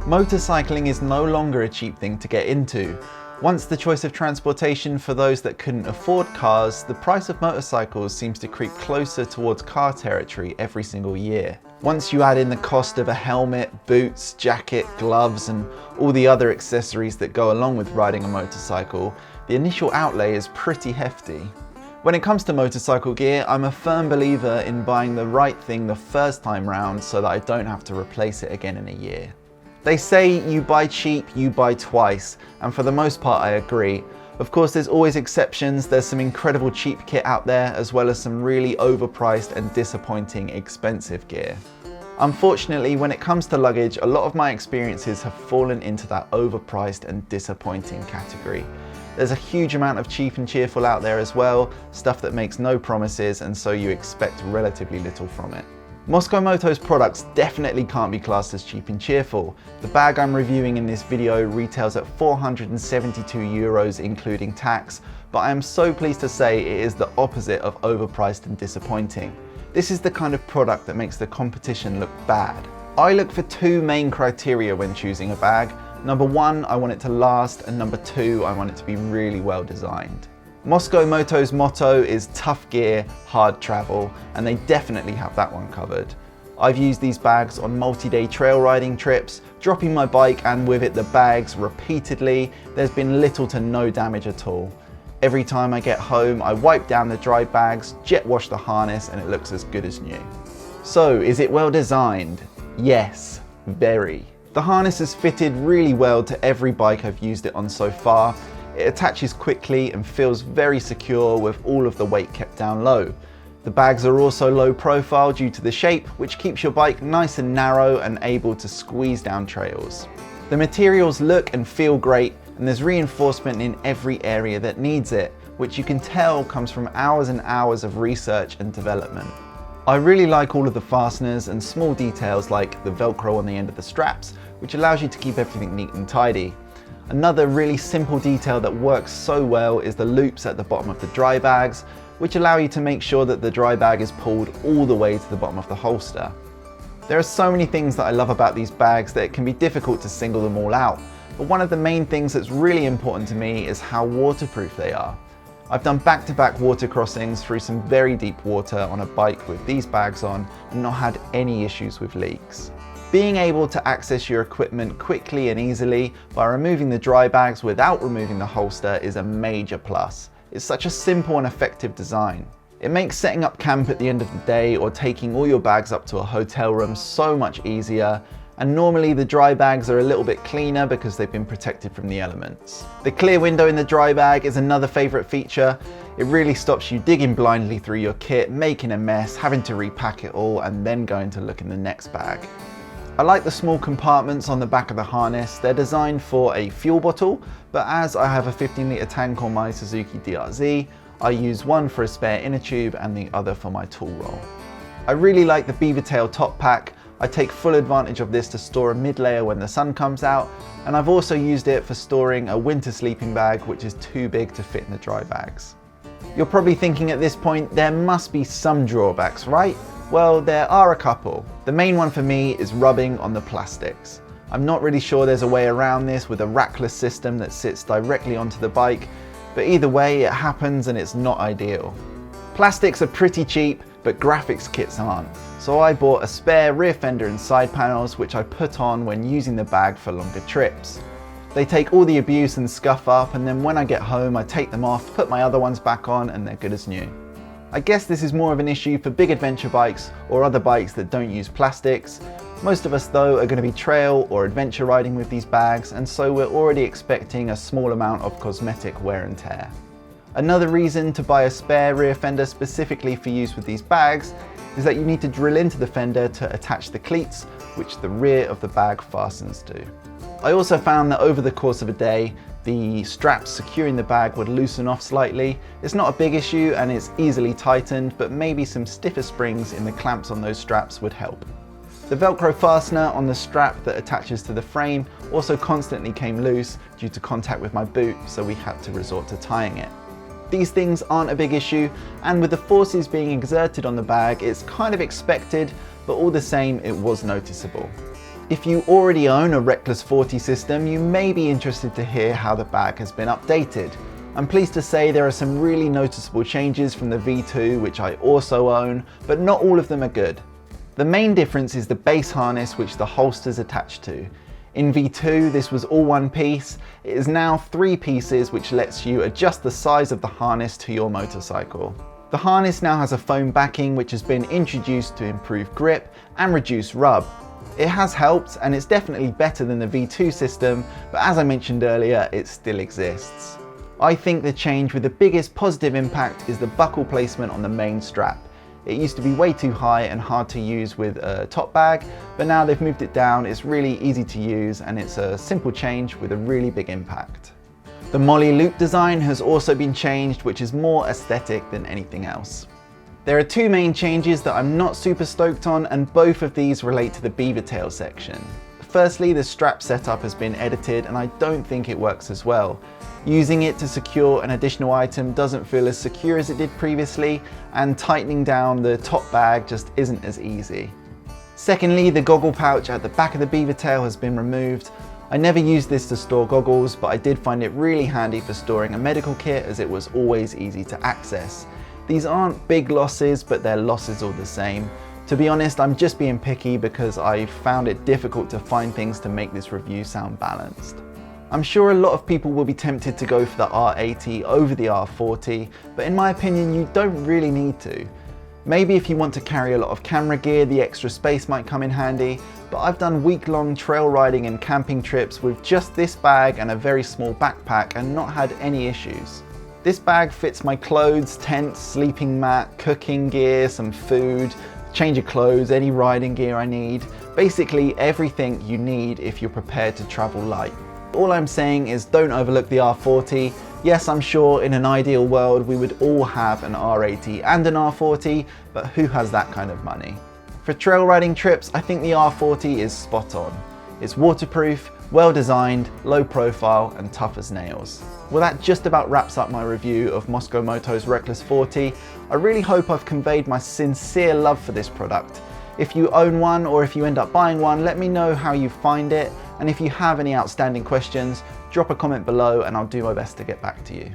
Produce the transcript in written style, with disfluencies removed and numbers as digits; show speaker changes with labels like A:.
A: Motorcycling is no longer a cheap thing to get into. Once the choice of transportation for those that couldn't afford cars, the price of motorcycles seems to creep closer towards car territory every single year. Once you add in the cost of a helmet, boots, jacket, gloves, and all the other accessories that go along with riding a motorcycle, the initial outlay is pretty hefty. When it comes to motorcycle gear, I'm a firm believer in buying the right thing the first time round so that I don't have to replace it again in a year. They say you buy cheap, you buy twice, and for the most part I agree. Of course, there's always exceptions. There's some incredible cheap kit out there, as well as some really overpriced and disappointing expensive gear. Unfortunately, when it comes to luggage, a lot of my experiences have fallen into that overpriced and disappointing category. There's a huge amount of cheap and cheerful out there as well, stuff that makes no promises, and so you expect relatively little from it. Mosko Moto's products definitely can't be classed as cheap and cheerful. The bag I'm reviewing in this video retails at 472 euros including tax, but I am so pleased to say it is the opposite of overpriced and disappointing. This is the kind of product that makes the competition look bad. I look for two main criteria when choosing a bag. Number one, I want it to last, and number two, I want it to be really well designed. Mosko Moto's motto is tough gear, hard travel, and they definitely have that one covered. I've used these bags on multi-day trail riding trips, dropping my bike and with it the bags repeatedly. There's been little to no damage at all. Every time I get home, I wipe down the dry bags, jet wash the harness, and it looks as good as new. So, is it well designed? Yes, very. The harness is fitted really well to every bike I've used it on so far. It attaches quickly and feels very secure with all of the weight kept down low. The bags are also low profile due to the shape, which keeps your bike nice and narrow and able to squeeze down trails. The materials look and feel great, and there's reinforcement in every area that needs it, which you can tell comes from hours and hours of research and development. I really like all of the fasteners and small details like the Velcro on the end of the straps, which allows you to keep everything neat and tidy. Another really simple detail that works so well is the loops at the bottom of the dry bags, which allow you to make sure that the dry bag is pulled all the way to the bottom of the holster. There are so many things that I love about these bags that it can be difficult to single them all out, but one of the main things that's really important to me is how waterproof they are. I've done back-to-back water crossings through some very deep water on a bike with these bags on and not had any issues with leaks. Being able to access your equipment quickly and easily by removing the dry bags without removing the holster is a major plus. It's such a simple and effective design. It makes setting up camp at the end of the day or taking all your bags up to a hotel room so much easier, and normally the dry bags are a little bit cleaner because they've been protected from the elements. The clear window in the dry bag is another favourite feature. It really stops you digging blindly through your kit, making a mess, having to repack it all and then going to look in the next bag. I like the small compartments on the back of the harness. They're designed for a fuel bottle, but as I have a 15-litre tank on my Suzuki DRZ, I use one for a spare inner tube and the other for my tool roll. I really like the beaver tail top pack. I take full advantage of this to store a mid-layer when the sun comes out, and I've also used it for storing a winter sleeping bag which is too big to fit in the dry bags. You're probably thinking at this point, there must be some drawbacks, right? Well, there are a couple. The main one for me is rubbing on the plastics. I'm not really sure there's a way around this with a rackless system that sits directly onto the bike, but either way it happens and it's not ideal. Plastics are pretty cheap, but graphics kits aren't, so I bought a spare rear fender and side panels which I put on when using the bag for longer trips. They take all the abuse and scuff up, and then when I get home I take them off, put my other ones back on, and they're good as new. I guess this is more of an issue for big adventure bikes or other bikes that don't use plastics. Most of us though are going to be trail or adventure riding with these bags, and so we're already expecting a small amount of cosmetic wear and tear. Another reason to buy a spare rear fender specifically for use with these bags is that you need to drill into the fender to attach the cleats, which the rear of the bag fastens to. I also found that over the course of a day, the straps securing the bag would loosen off slightly. It's not a big issue and it's easily tightened, but maybe some stiffer springs in the clamps on those straps would help. The Velcro fastener on the strap that attaches to the frame also constantly came loose due to contact with my boot, so we had to resort to tying it. These things aren't a big issue, and with the forces being exerted on the bag, it's kind of expected, but all the same, it was noticeable. If you already own a Reckless 40 system, you may be interested to hear how the bag has been updated. I'm pleased to say there are some really noticeable changes from the V2, which I also own, but not all of them are good. The main difference is the base harness which the holster's attached to. In V2, this was all one piece. It is now 3 pieces, which lets you adjust the size of the harness to your motorcycle. The harness now has a foam backing which has been introduced to improve grip and reduce rub. It has helped, and it's definitely better than the V2 system, but as I mentioned earlier, it still exists. I think the change with the biggest positive impact is the buckle placement on the main strap. It used to be way too high and hard to use with a top bag, but now they've moved it down. It's really easy to use, and it's a simple change with a really big impact. The Molly loop design has also been changed, which is more aesthetic than anything else. There are 2 main changes that I'm not super stoked on, and both of these relate to the beaver tail section. Firstly, the strap setup has been edited and I don't think it works as well. Using it to secure an additional item doesn't feel as secure as it did previously, and tightening down the top bag just isn't as easy. Secondly, the goggle pouch at the back of the beaver tail has been removed. I never used this to store goggles, but I did find it really handy for storing a medical kit as it was always easy to access. These aren't big losses, but they're losses all the same. To be honest, I'm just being picky because I found it difficult to find things to make this review sound balanced. I'm sure a lot of people will be tempted to go for the R80 over the R40, but in my opinion, you don't really need to. Maybe if you want to carry a lot of camera gear, the extra space might come in handy, but I've done week-long trail riding and camping trips with just this bag and a very small backpack and not had any issues. This bag fits my clothes, tent, sleeping mat, cooking gear, some food, change of clothes, any riding gear I need. Basically everything you need if you're prepared to travel light. All I'm saying is don't overlook the R40. Yes, I'm sure in an ideal world we would all have an R80 and an R40, but who has that kind of money? For trail riding trips, I think the R40 is spot on. It's waterproof, well designed, low profile, and tough as nails. Well, that just about wraps up my review of Mosko Moto's Reckless 40. I really hope I've conveyed my sincere love for this product. If you own one or if you end up buying one, let me know how you find it. And if you have any outstanding questions, drop a comment below and I'll do my best to get back to you.